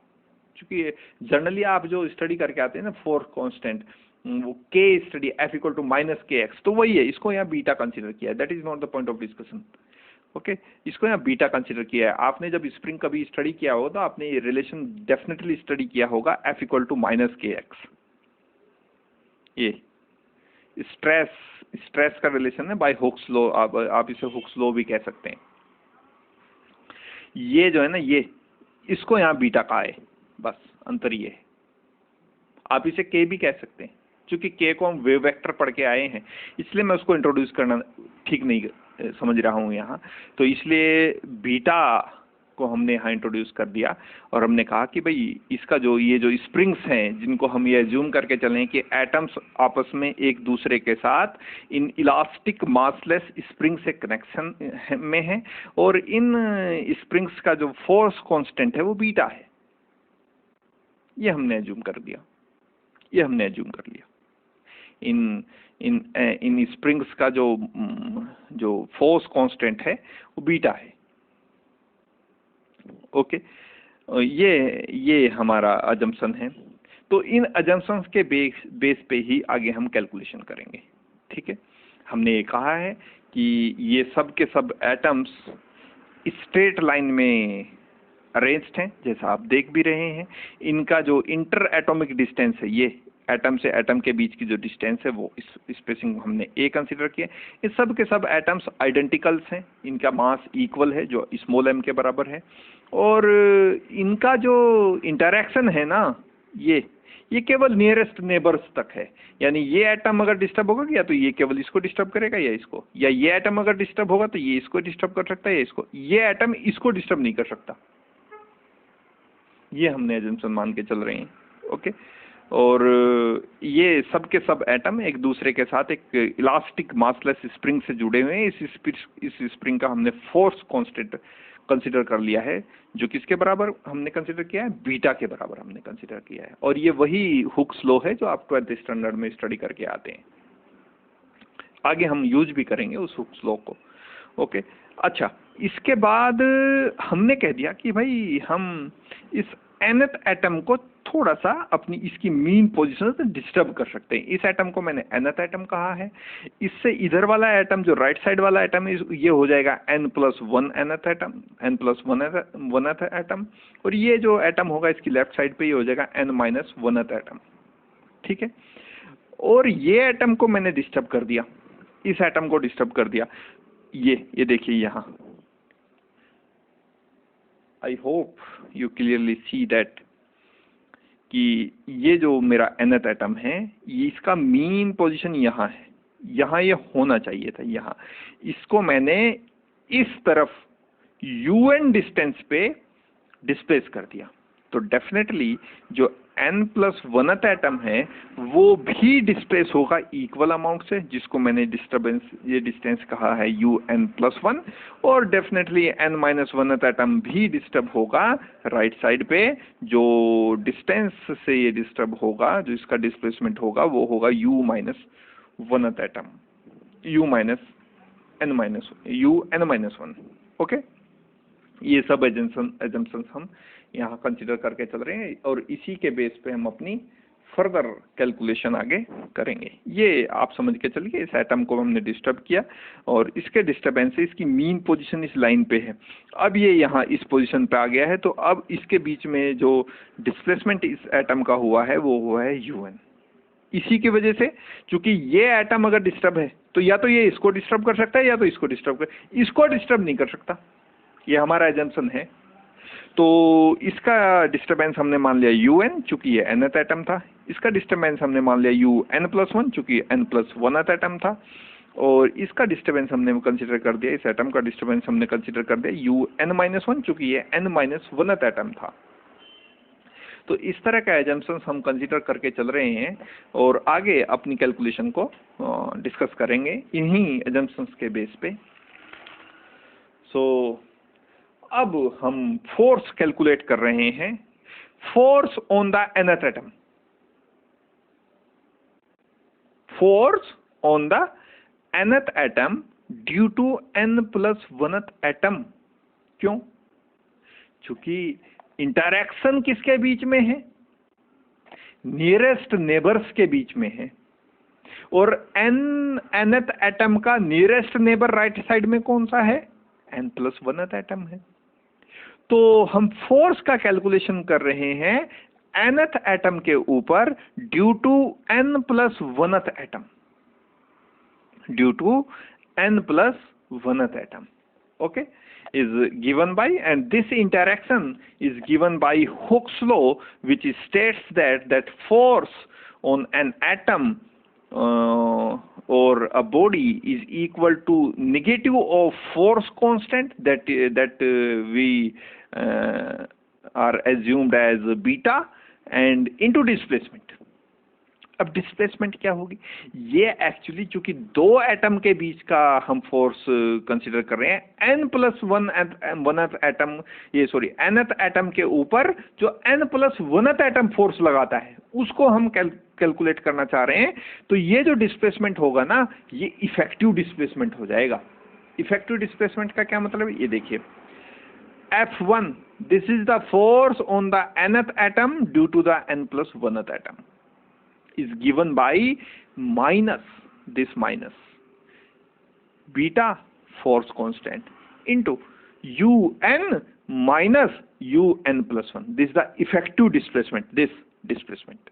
क्योंकि generally आप जो study करके आते हैं ना force constant, वो के study F equal to minus K X, तो वही है, इसको यहाँ बीटा कंसीडर किया है. That is not the point of discussion. Okay, इसको यहाँ बीटा कंसीडर किया है. आपने जब स्प्रिंग कभी स्टडी किया हो तो आपने ये रिलेशन डेफिनेटली स्टडी किया होगा, F equal to minus K x. ये स्ट्रेस का रिलेशन है बाय हुक्स लॉ, आप इसे हुक्स लॉ भी कह सकते हैं. ये जो है ना, ये इसको यहाँ बीटा कहा है, बस अंतर ये है. आप इसे के भी कह सकते हैं, क्योंकि के को हम वेव वेक्टर पढ़ के आए हैं, इसलिए मैं उसको इंट्रोड्यूस करना ठीक नहीं समझ रहा हूँ यहाँ. तो इसलिए बीटा को हमने यहाँ इंट्रोड्यूस कर दिया और हमने कहा कि भाई इसका जो ये जो स्प्रिंग्स हैं, जिनको हम ये एज्यूम करके चलें कि एटम्स आपस में एक दूसरे के साथ इन इलास्टिक मासलेस स्प्रिंग से कनेक्शन में है, और इन स्प्रिंग्स का जो फोर्स कांस्टेंट है वो बीटा है. ये हमने एज्यूम कर दिया, ये हमने एज्यूम कर लिया. इन स्प्रिंग्स का जो फोर्स कांस्टेंट है वो बीटा है. ओके, ये हमारा अजम्पशन है. तो इन अजम्पशंस के बेस पे ही आगे हम कैलकुलेशन करेंगे. ठीक है, हमने ये कहा है कि ये सब के सब एटम्स स्ट्रेट लाइन में अरेंज्ड हैं, जैसा आप देख भी रहे हैं. इनका जो इंटर एटॉमिक डिस्टेंस है, ये एटम से एटम के बीच की जो डिस्टेंस है वो इस स्पेसिंग हमने ए कंसीडर किया. ये सब के सब एटम्स आइडेंटिकल्स हैं, इनका मास इक्वल है जो स्मॉल m के बराबर है, और इनका जो इंटरैक्शन है ना, ये केवल नियरेस्ट नेबर्स तक है. यानी ये एटम अगर डिस्टर्ब होगा या तो ये केवल इसको डिस्टर्ब करेगा या इसको, या ये एटम अगर डिस्टर्ब होगा तो ये इसको डिस्टर्ब कर सकता है या इसको, ये एटम इसको डिस्टर्ब नहीं कर सकता. ये हमने एजम्पशन मान के चल रहे हैं. ओके, और ये सब के सब एटम एक दूसरे के साथ एक इलास्टिक मासलेस स्प्रिंग से जुड़े हुए हैं. इस स्प्रिंग का हमने फोर्स कांस्टेंट कंसीडर कर लिया है, जो किसके बराबर हमने कंसीडर किया है, बीटा के बराबर हमने कंसीडर किया है. और ये वही हुक्स लॉ है जो आप 12th स्टैंडर्ड में स्टडी करके आते हैं. आगे हम यूज भी करेंगे उस हुक्स लॉ को. ओके, अच्छा, इसके बाद हमने कह दिया कि भाई हम इस nth एटम को थोड़ा सा अपनी इसकी मीन पोजीशन से डिस्टर्ब कर सकते हैं. इस एटम को मैंने nth एटम कहा है. इससे इधर वाला एटम जो राइट साइड वाला एटम है, ये हो जाएगा n+1 nth atom, n+1th atom, और ये जो एटम होगा इसकी लेफ्ट साइड पे ये हो जाएगा n-1th एटम. ठीक है, और ये एटम को मैंने डिस्टर्ब कर दिया, इस एटम को डिस्टर्ब कर दिया. ये देखिए यहाँ, I hope you clearly see that कि ये जो मेरा nth एटम है, ये इसका मीन पोजीशन यहाँ है, यहाँ ये होना चाहिए था. यहाँ इसको मैंने इस तरफ un डिस्टेंस पे डिस्प्लेस कर दिया. तो डेफिनेटली जो n+1th एटम है वो भी डिस्प्लेस होगा इक्वल अमाउंट से, जिसको मैंने डिस्टर्बेंस ये डिस्टेंस कहा है un+1, और डेफिनेटली n-1th एटम भी डिस्टर्ब होगा राइट साइड पे. जो डिस्टेंस से ये डिस्टर्ब होगा, जो इसका डिस्प्लेसमेंट होगा वो होगा u-1th एटम, un-1. ओके, ये सब एजम्पशंस हम यहाँ कंसिडर करके चल रहे हैं, और इसी के बेस पे हम अपनी फर्दर कैलकुलेशन आगे करेंगे. ये आप समझ के चलिए, इस एटम को हमने डिस्टर्ब किया और इसके डिस्टर्बेंस से इसकी मीन पोजीशन इस लाइन पे है. अब ये यहाँ इस पोजीशन पे आ गया है, तो अब इसके बीच में जो डिस्प्लेसमेंट इस एटम का हुआ है वो हुआ है un. इसी की वजह से, क्योंकि ये एटम अगर डिस्टर्ब है तो या तो ये इसको डिस्टर्ब कर सकता है या तो इसको डिस्टर्ब नहीं कर सकता. ये हमारा एजम्पशन है. तो इसका डिस्टर्बेंस हमने मान लिया un, चूंकि ये nth एटम था. इसका डिस्टर्बेंस हमने मान लिया un+1, चूंकि n+1th एटम था. और इसका डिस्टर्बेंस हमने कंसीडर कर दिया, इस एटम का डिस्टर्बेंस हमने कंसीडर कर दिया un-1, चूंकि ये n-1th एटम था. तो इस तरह का एजम्पशंस हम कंसीडर करके चल रहे हैं और आगे अपनी कैलकुलेशन को डिस्कस करेंगे इन्हीं एजम्पशंस के बेस पे। अब हम फोर्स कैलकुलेट कर रहे हैं, force on the nth atom, force on the nth atom due to n+1th atom. क्यों? क्योंकि इंटरैक्शन किसके बीच में है? नियरेस्ट नेबर्स के बीच में है, और nth एटम का नियरेस्ट नेबर राइट साइड में कौन सा है? n+1th एटम है। तो हम फोर्स का कैलकुलेशन कर रहे हैं nth एटम के ऊपर due to n+1th atom, due to n+1th atom, okay, is given by, and this interaction is given by Hooke's law, which states that force on an atom or a body is equal to negative of force constant that we are assumed as beta and into displacement। अब displacement क्या होगी? ये actually चूंकि दो atom के बीच का हम force consider कर रहे हैं, n+1th एटम, ये सॉरी nth एटम के ऊपर जो n+1th एटम फोर्स लगाता है उसको हम कैलकुलेट करना चाह रहे हैं। तो ये जो डिस्प्लेसमेंट होगा ना, ये इफेक्टिव डिस्प्लेसमेंट हो जाएगा। इफेक्टिव डिस्प्लेसमेंट का क्या मतलब है? ये देखिए, F1, this is the force on the nth atom due to the n+1th atom is given by minus this minus beta force constant into un minus un+1. This is the effective displacement, this displacement.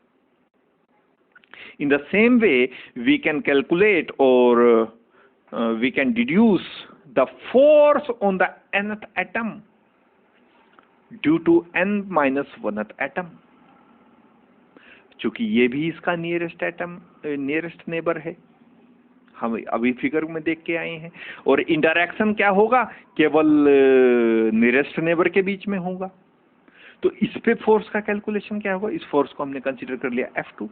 In the same way, we can calculate or we can deduce the force on the nth atom due to n-1th atom, चूंकि ये भी इसका nearest neighbour है, हम अभी figure में देख के आए हैं। और इंटरैक्शन क्या होगा? केवल नियरेस्ट नेबर के बीच में होगा। तो इस पे फोर्स का कैलकुलेशन क्या होगा? इस फोर्स को हमने कंसीडर कर लिया F2,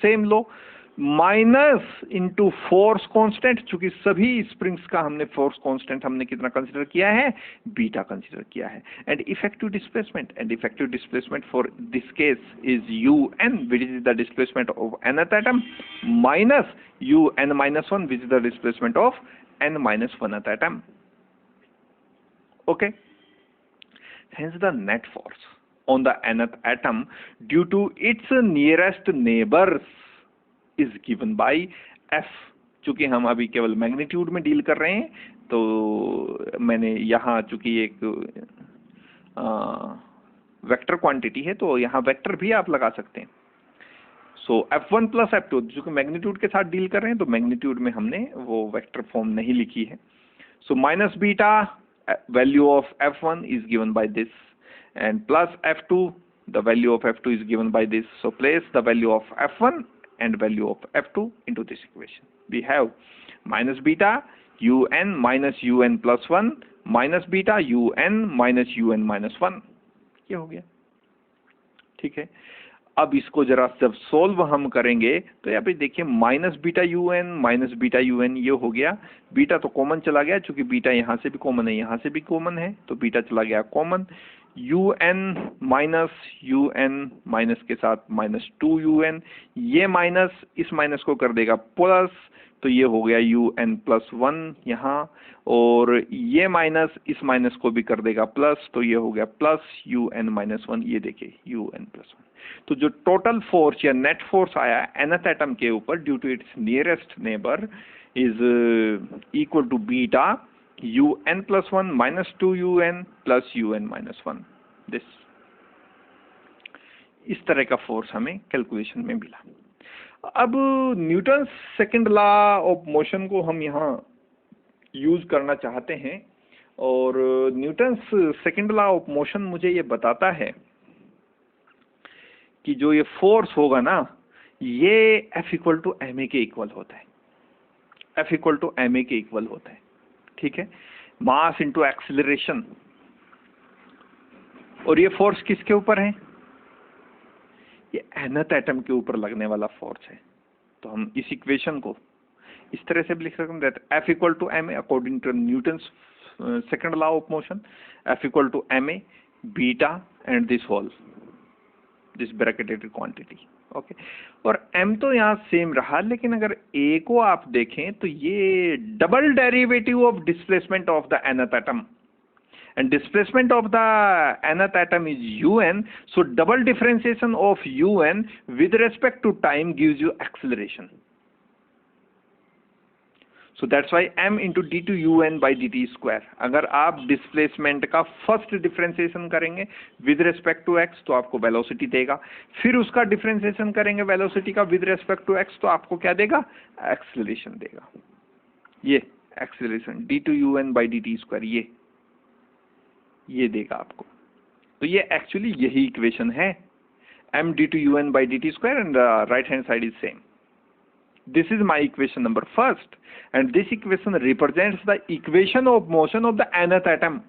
सेम लो, माइनस इनटू फोर्स कांस्टेंट, चूंकि सभी स्प्रिंग्स का हमने फोर्स कांस्टेंट हमने कितना कंसीडर किया है? बीटा कंसीडर किया है। And effective displacement for this case is un, which is the displacement of nth atom, minus un-1, which is the displacement of n-1th atom. Okay, hence the net force on the nth atom due to its nearest neighbors is given by F। चूंकि हम अभी केवल magnitude में deal कर रहे हैं, तो मैंने यहाँ चूंकि एक वेक्टर क्वांटिटी है, तो यहाँ वेक्टर भी आप लगा सकते हैं। सो F1 प्लस F2, चूंकि मैग्नीट्यूड के साथ डील कर रहे हैं, तो मैग्नीट्यूड में हमने वो वेक्टर फॉर्म नहीं लिखी है। So minus beta value of F1 is given by this, and plus F2, the value of F2 is given by this. So place the value of F1 and value of F2 into this equation. We have minus beta un minus un plus 1 minus beta un minus un minus 1। ये हो गया, ठीक है। अब इसको जरा जब solve हम करेंगे तो यहाँ पे देखिए माइनस बीटा un ये हो गया। बीटा तो कॉमन चला गया, चूंकि बीटा यहाँ से भी कॉमन है, यहाँ से भी कॉमन है, तो बीटा चला गया कॉमन। un माइनस के साथ माइनस 2un, ये माइनस इस माइनस को कर देगा प्लस, तो ये हो गया un प्लस 1 यहाँ, और ये माइनस इस माइनस को भी कर देगा प्लस, तो ये हो गया प्लस un माइनस 1, ये देखिए un प्लस 1। तो जो टोटल फोर्स या नेट फोर्स आया nth एटम के ऊपर due to its nearest neighbour is equal to beta un plus 1 minus 2un plus un minus 1। This, इस तरह का फोर्स हमें कैलकुलेशन में मिला। अब Newton second law of motion को हम यहाँ यूज करना चाहते हैं, और Newton second law of motion मुझे ये बताता है कि जो ये फोर्स होगा ना, ये F इक्वल टू ma के इक्वल होता है। F इक्वल टू ma के इक्वल होता है, ठीक है, मास इंटू एक्सिलरेशन। और ये फोर्स किसके ऊपर है? ये nth एटम के ऊपर लगने वाला फोर्स है। तो हम इस इक्वेशन को इस तरह से भी लिख सकते हैं that F equal to ma according to Newton's second law of motion, F equal to ma beta and this whole this bracketed quantity. Okay, और m तो यहाँ सेम रहा, लेकिन अगर a को आप देखें तो ये double derivative of displacement of the nth atom, and displacement of the nth atom is un, so double differentiation of un with respect to time gives you acceleration. So that's why m into d2 un by dt square। अगर आप displacement का first differentiation करेंगे with respect to x तो आपको velocity देगा, फिर उसका differentiation करेंगे वेलोसिटी का विद रेस्पेक्ट टू x तो आपको क्या देगा, एक्सेलरेशन देगा। ये acceleration d2 un by dt square ये देगा आपको। तो ये एक्चुअली यही इक्वेशन है, m d2 un by dt square and right hand side is same. This is my equation number first, and this equation represents the equation of motion of the nth atom.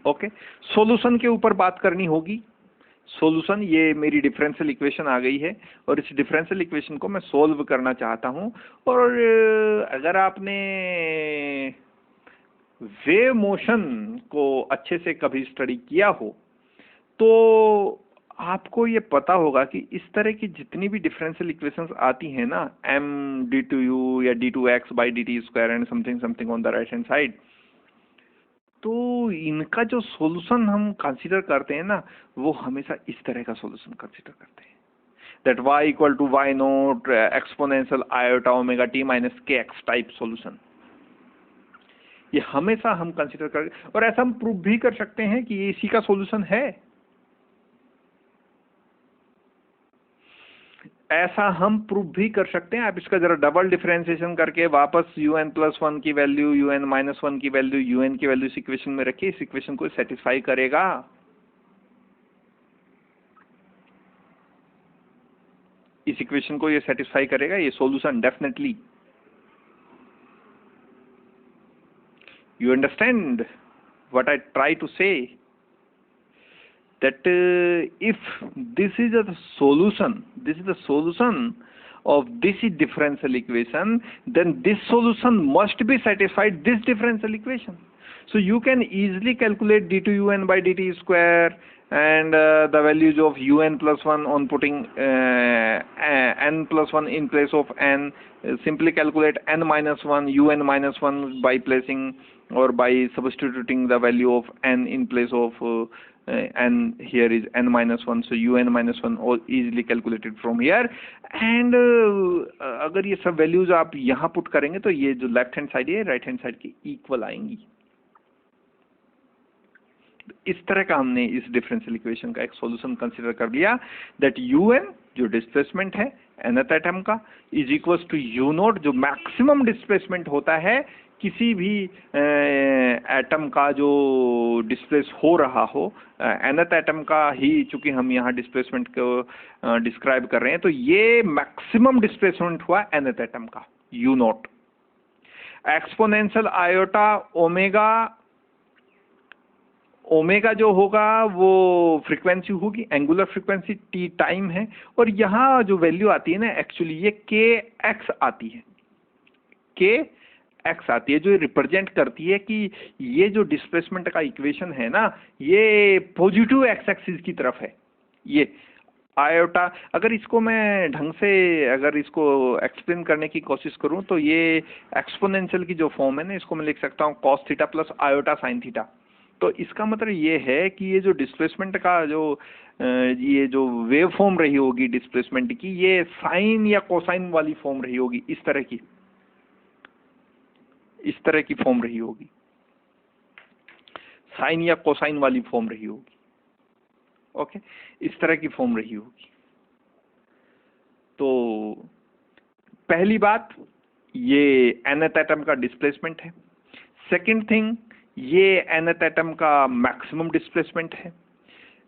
Okay, solution के ऊपर बात करनी होगी। Solution, ये मेरी differential equation आ गई है और इस डिफरेंशियल इक्वेशन को मैं सोल्व करना चाहता हूं। और अगर आपने वेव मोशन को अच्छे से कभी स्टडी किया हो तो आपको ये पता होगा कि इस तरह की जितनी भी डिफरेंशियल इक्वेशंस आती हैं ना, m d2u या d2x by dt square and something something on the right hand side, तो इनका जो सॉल्यूशन हम कंसीडर करते हैं ना, वो हमेशा इस तरह का सॉल्यूशन कंसीडर करते हैं, that y equal to y naught exponential iota omega t minus kx type solution. ये हमेशा हम कंसीडर कर, और ऐसा हम प्रूव भी कर सकते हैं कि ये इसी का सॉल्यूशन है। ऐसा हम प्रूव भी कर सकते हैं। आप इसका जरा डबल डिफरेंशिएशन करके वापस un+1 की वैल्यू un-1 की वैल्यू un की वैल्यू इस इक्वेशन में रखिए, इस इक्वेशन को सेटिस्फाई करेगा। इस इक्वेशन को ये सेटिस्फाई करेगा, ये solution definitely. You understand what I try to say? That if this is the solution of this differential equation, then this solution must be satisfied this differential equation. So you can easily calculate d2 un by dt square and the values of un+1 on putting n+1 in place of n. Simply calculate n-1 un-1 by placing or by substituting the value of n in place of n. Here is n-1, so un-1 all easily calculated from here. And अगर ये सब values आप यहाँ put करेंगे तो ये जो left hand side है राइट हैंड साइड की इक्वल आएंगी। इस तरह का हमने इस डिफरेंशियल इक्वेशन का एक सॉल्यूशन कंसीडर कर लिया, दैट un जो डिस्प्लेसमेंट है nth एटम का is equal to u naught जो मैक्सिमम डिस्प्लेसमेंट होता है किसी भी एटम का जो डिस्प्लेस हो रहा हो, nth एटम का ही चूंकि हम यहाँ डिस्प्लेसमेंट को डिस्क्राइब कर रहे हैं, तो ये मैक्सिमम डिस्प्लेसमेंट हुआ nth एटम का u not. Exponential iota omega जो होगा वो फ्रीक्वेंसी होगी, एंगुलर फ्रीक्वेंसी, t टाइम है, और यहाँ जो वैल्यू आती है ना एक्चुअली ये kx आती है, kx आती है जो रिप्रेजेंट करती है कि ये जो डिस्प्लेसमेंट का इक्वेशन है ना ये पॉजिटिव एक्स एक्सिस की तरफ है। ये आयोटा, अगर इसको मैं ढंग से अगर इसको एक्सप्लेन करने की कोशिश करूं तो ये एक्सपोनेंशियल की जो फॉर्म है ना इसको मैं लिख सकता हूँ cos theta plus iota sine theta. तो इसका मतलब ये है कि ये जो डिस्प्लेसमेंट का ये जो वेव फॉर्म रही होगी डिस्प्लेसमेंट की, ये साइन या कोसाइन वाली फॉर्म रही होगी, इस तरह की फॉर्म रही होगी, साइन या कोसाइन वाली फॉर्म रही होगी। ओके, इस तरह की फॉर्म रही होगी। तो पहली बात ये nth एटम का डिस्प्लेसमेंट है। सेकंड थिंग ये nth एटम का मैक्सिमम डिस्प्लेसमेंट है।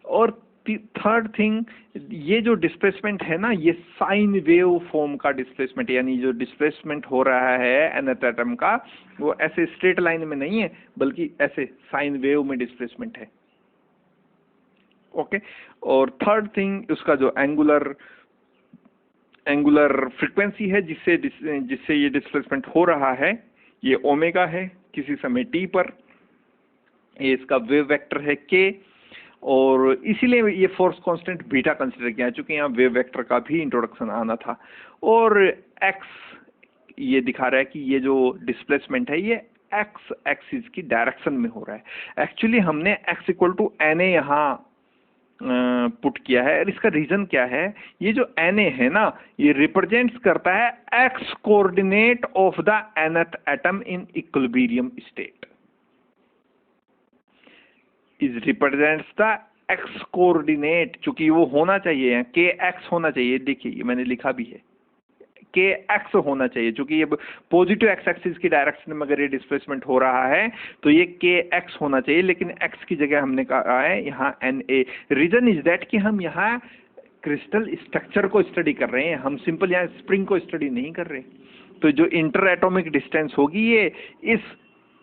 और थर्ड थिंग ये जो डिस्प्लेसमेंट है ना ये साइन वेव फॉर्म का डिस्प्लेसमेंट, यानी जो डिस्प्लेसमेंट हो रहा है nth एटम का वो ऐसे स्ट्रेट लाइन में नहीं है बल्कि ऐसे साइन वेव में डिस्प्लेसमेंट है। ओके। और थर्ड थिंग उसका जो एंगुलर फ्रीक्वेंसी है जिससे ये डिस्प्लेसमेंट हो रहा है, ये ओमेगा है किसी समय टी पर, ये इसका वेव वेक्टर है के, और इसीलिए ये फोर्स कांस्टेंट बीटा कंसीडर किया, चूंकि यहाँ वेव वेक्टर का भी इंट्रोडक्शन आना था। और एक्स ये दिखा रहा है कि ये जो डिस्प्लेसमेंट है ये एक्स एक्सिस की डायरेक्शन में हो रहा है। एक्चुअली हमने x equal to n a यहाँ पुट किया है, और इसका रीजन क्या है, ये जो एन ए है ना, ये रिप्रेजेंट्स करता है x coordinate of the nth atom in equilibrium state, is represents the x coordinate, चूंकि वो होना चाहिए के एक्स होना चाहिए, देखिए ये मैंने लिखा भी है के एक्स होना चाहिए, क्योंकि ये पॉजिटिव एक्स एक्सिस की डायरेक्शन में अगर ये डिस्प्लेसमेंट हो रहा है तो ये के एक्स होना चाहिए, लेकिन एक्स की जगह हमने कहा है यहाँ n a. Reason is that कि हम यहाँ क्रिस्टल स्ट्रक्चर को स्टडी कर रहे हैं, हम सिंपल यहाँ स्प्रिंग को स्टडी नहीं कर रहे। तो जो इंटर एटॉमिक डिस्टेंस होगी ये इस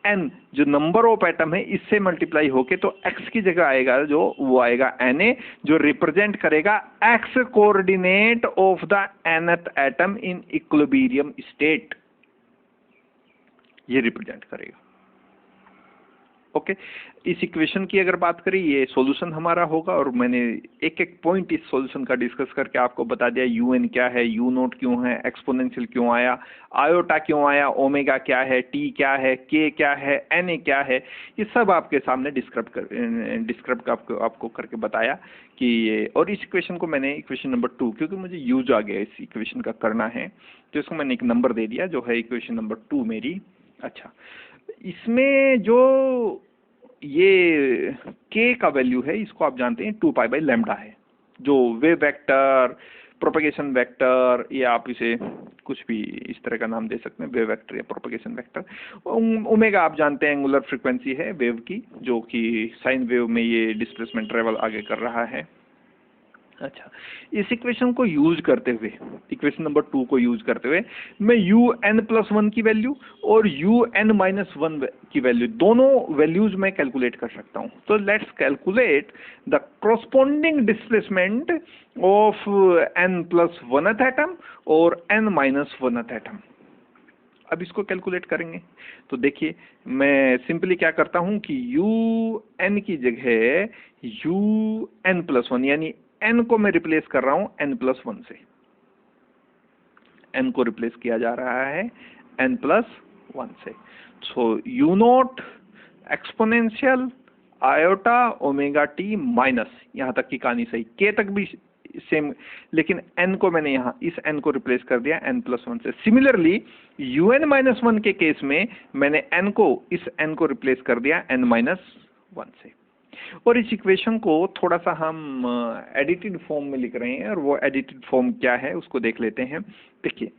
एन जो नंबर ऑफ एटम है इससे मल्टीप्लाई होके तो एक्स की जगह आएगा जो वो आएगा एन ए, जो रिप्रेजेंट करेगा x coordinate of the nth atom in equilibrium state, ये रिप्रेजेंट करेगा। ओके, इस इक्वेशन की अगर बात करें ये सॉल्यूशन हमारा होगा, और मैंने एक एक पॉइंट इस सॉल्यूशन का डिस्कस करके आपको बता दिया, यू एन क्या है, यू नोट क्यों है, एक्सपोनेंशियल क्यों आया, आयोटा क्यों आया, ओमेगा क्या है, टी क्या है, के क्या है, एन ए क्या है, ये सब आपके सामने डिस्क्राइब आपको करके बताया कि ये। और इस इक्वेशन को मैंने इक्वेशन नंबर 2, क्योंकि मुझे यूज आ गया इस इक्वेशन का करना है तो इसको मैंने एक नंबर दे दिया जो है इक्वेशन नंबर 2 मेरी। अच्छा, इसमें जो ये k का वैल्यू है इसको आप जानते हैं 2 पाई बाई लैम्डा है, जो वेव वेक्टर, प्रोपगेशन वेक्टर, या आप इसे कुछ भी इस तरह का नाम दे सकते हैं, वेव वेक्टर या प्रोपगेशन वेक्टर। ओमेगा आप जानते हैं एंगुलर फ्रीक्वेंसी है वेव की, जो कि साइन वेव में ये डिस्प्लेसमेंट ट्रेवल आगे कर रहा है। अच्छा, इस इक्वेशन को यूज करते हुए, इक्वेशन नंबर 2 को यूज करते हुए मैं un+1 की वैल्यू और un-1 की वैल्यू, दोनों वैल्यूज मैं कैलकुलेट कर सकता हूं। तो let's calculate the corresponding displacement of n+1th atom और n-1th एटम। अब इसको कैलकुलेट करेंगे तो देखिए, मैं सिंपली क्या करता हूं कि un की जगह un+1, यानी n को मैं रिप्लेस कर रहा हूं n+1 से, n को रिप्लेस किया जा रहा है n+1 से। सो u not exponential iota omega T minus, यहां तक की कहानी सही, k तक भी सेम, लेकिन n को मैंने यहाँ इस n को रिप्लेस कर दिया n+1 से। सिमिलरली un-1 के केस में मैंने n को इस n को रिप्लेस कर दिया n-1 से। और इस इक्वेशन को थोड़ा सा हम एडिटेड फॉर्म में लिख रहे हैं, और वो एडिटेड फॉर्म क्या है उसको देख लेते हैं। देखिए,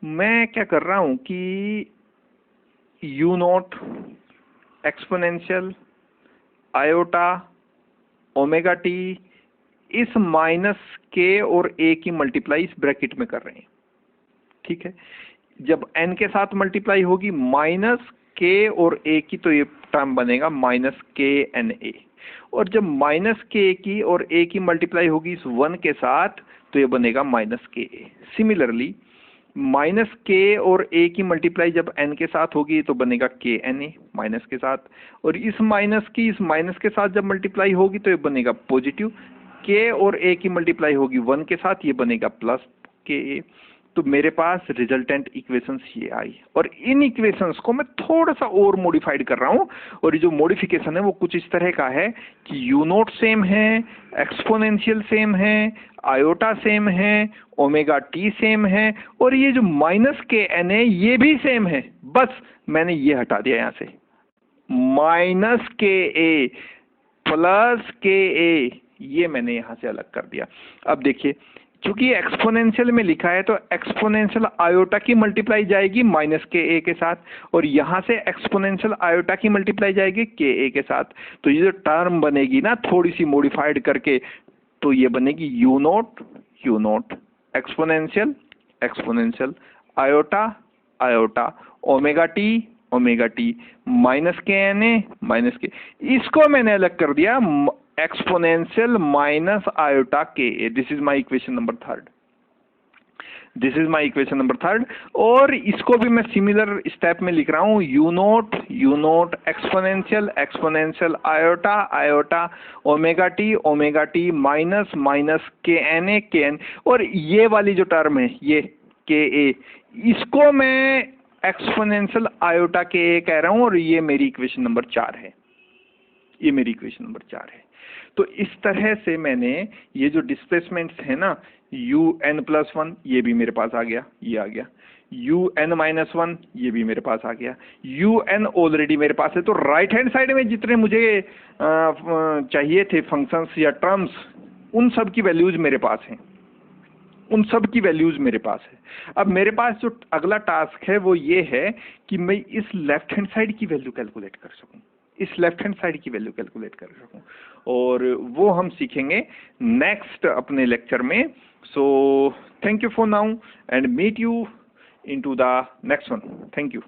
मैं क्या कर रहा हूं कि you not exponential iota omega T इस माइनस के और ए की मल्टीप्लाई इस ब्रैकेट में कर रहे हैं, ठीक है। जब n के साथ मल्टीप्लाई होगी माइनस के और ए की, तो ये टर्म बनेगा माइनस के एन ए, और जब माइनस के की और ए की मल्टीप्लाई होगी इस 1 के साथ तो ये बनेगा माइनस के ए। सिमिलरली माइनस के और ए की मल्टीप्लाई जब n के साथ होगी तो बनेगा के एन ए माइनस के साथ, और इस माइनस की इस माइनस के साथ जब मल्टीप्लाई होगी तो ये बनेगा पॉजिटिव, के और ए की मल्टीप्लाई होगी 1 के साथ, ये बनेगा प्लस के ए। तो मेरे पास रिजल्टेंट इक्वेशंस ये आई, और इन इक्वेशंस को मैं थोड़ा सा और मॉडिफाइड कर रहा हूं, और ये जो मॉडिफिकेशन है वो कुछ इस तरह का है कि यू नॉट सेम है, एक्सपोनेंशियल सेम है, आयोटा सेम है, ओमेगा टी सेम है, और ये जो माइनस के एन है ये भी सेम है। बस मैंने ये हटा दिया यहाँ से, माइनस के ए प्लस के ए, ये मैंने यहां से अलग कर दिया। अब देखिए, क्योंकि एक्सपोनेंशियल में लिखा है तो एक्सपोनेंशियल आयोटा की मल्टीप्लाई जाएगी माइनस के ए के साथ, और यहां से एक्सपोनेंशियल आयोटा की मल्टीप्लाई जाएगी के ए के साथ। तो ये जो टर्म बनेगी ना थोड़ी सी मॉडिफाइड करके, तो ये बनेगी you not exponential exponential iota iota omega T minus के एन ए माइनस के, इसको मैंने अलग कर दिया exponential minus iota K A, this is my equation number third, this is my equation number third. और इसको भी मैं सिमिलर स्टेप में लिख रहा हूं, you note exponential exponential iota iota omega T minus minus के एन ए के एन, और ये वाली जो टर्म है ये के ए, इसको मैं एक्सपोनेंशियल आयोटा के ए कह रहा हूं, और ये मेरी इक्वेशन नंबर 4 है, ये मेरी इक्वेशन नंबर 4 है। तो इस तरह से मैंने ये जो डिस्प्लेसमेंट्स है ना, un+1 ये भी मेरे पास आ गया, ये आ गया, un-1 ये भी मेरे पास आ गया, un ऑलरेडी मेरे पास है। तो राइट हैंड साइड में जितने मुझे चाहिए थे फंक्शंस या टर्म्स, उन सब की वैल्यूज मेरे पास हैं, उन सब की वैल्यूज मेरे पास है। अब मेरे पास जो अगला टास्क है वो ये है कि मैं इस लेफ्ट हैंड साइड की वैल्यू कैलकुलेट कर सकूं, इस लेफ्ट हैंड साइड की वैल्यू कैलकुलेट कर सकूं, और वो हम सीखेंगे नेक्स्ट अपने लेक्चर में। So thank you for now and meet you into the next one. Thank you.